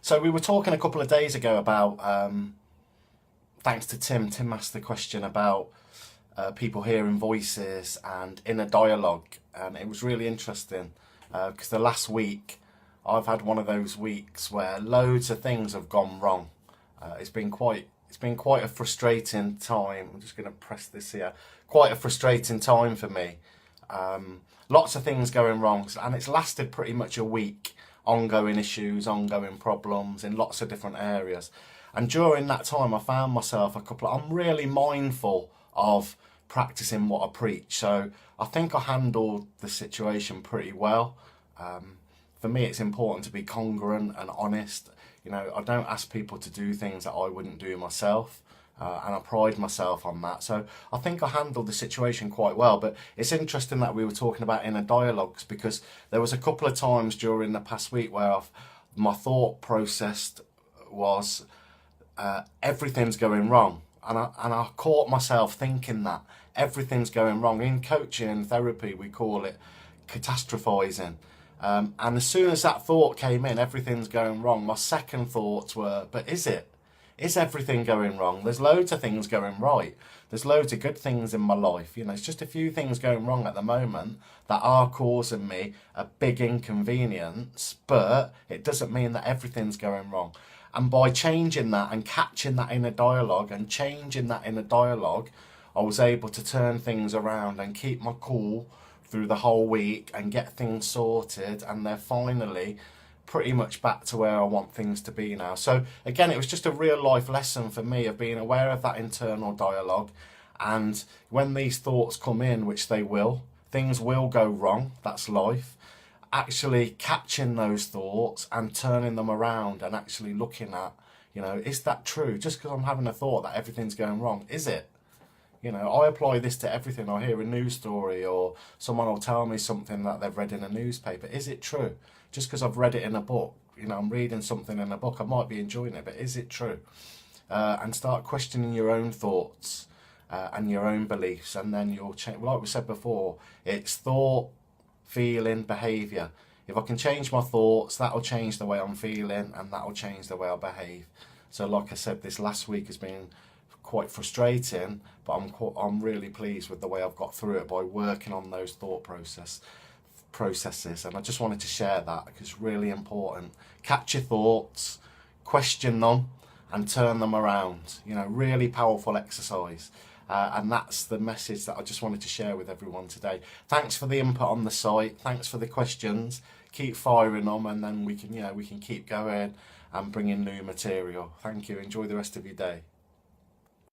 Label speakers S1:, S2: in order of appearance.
S1: So we were talking a couple of days ago about, thanks to Tim. Tim asked the question about people hearing voices and inner dialogue, and it was really interesting because the last week I've had one of those weeks where loads of things have gone wrong. It's been quite a frustrating time. I'm just going to press this here. Quite a frustrating time for me. Lots of things going wrong, and it's lasted pretty much a week. Ongoing issues, ongoing problems in lots of different areas. And during that time, I found myself I'm really mindful of practicing what I preach. So I think I handled the situation pretty well. For me, it's important to be congruent and honest. I don't ask people to do things that I wouldn't do myself. And I pride myself on that. So I think I handled the situation quite well. But it's interesting that we were talking about inner dialogues, because there was a couple of times during the past week where my thought process was everything's going wrong. And I caught myself thinking that everything's going wrong. In coaching and therapy, we call it catastrophizing. And as soon as that thought came in, everything's going wrong, my second thoughts were, but is it? Is everything going wrong? There's loads of things going right. There's loads of good things in my life. It's just a few things going wrong at the moment that are causing me a big inconvenience, but it doesn't mean that everything's going wrong. And by changing that and catching that inner dialogue and changing that inner dialogue, I was able to turn things around and keep my cool through the whole week and get things sorted, and they're finally pretty much back to where I want things to be now. So again, it was just a real life lesson for me of being aware of that internal dialogue, and when these thoughts come in, which they will, things will go wrong, that's life, actually catching those thoughts and turning them around and actually looking at, is that true? Just because I'm having a thought that everything's going wrong, is it? I apply this to everything. I hear a news story or someone will tell me something that they've read in a newspaper. Is it true? Just because I've read it in a book, I'm reading something in a book, I might be enjoying it, but is it true? And start questioning your own thoughts and your own beliefs, and then you'll change. Like we said before, it's thought, feeling, behaviour. If I can change my thoughts, that'll change the way I'm feeling, and that'll change the way I behave. So like I said, this last week has been quite frustrating, but I'm really pleased with the way I've got through it by working on those thought processes. And I just wanted to share that because it's really important. Catch your thoughts, question them, and turn them around. Really powerful exercise. And that's the message that I just wanted to share with everyone today. Thanks for the input on the site. Thanks for the questions. Keep firing them, and then we can keep going and bring in new material. Thank you. Enjoy the rest of your day.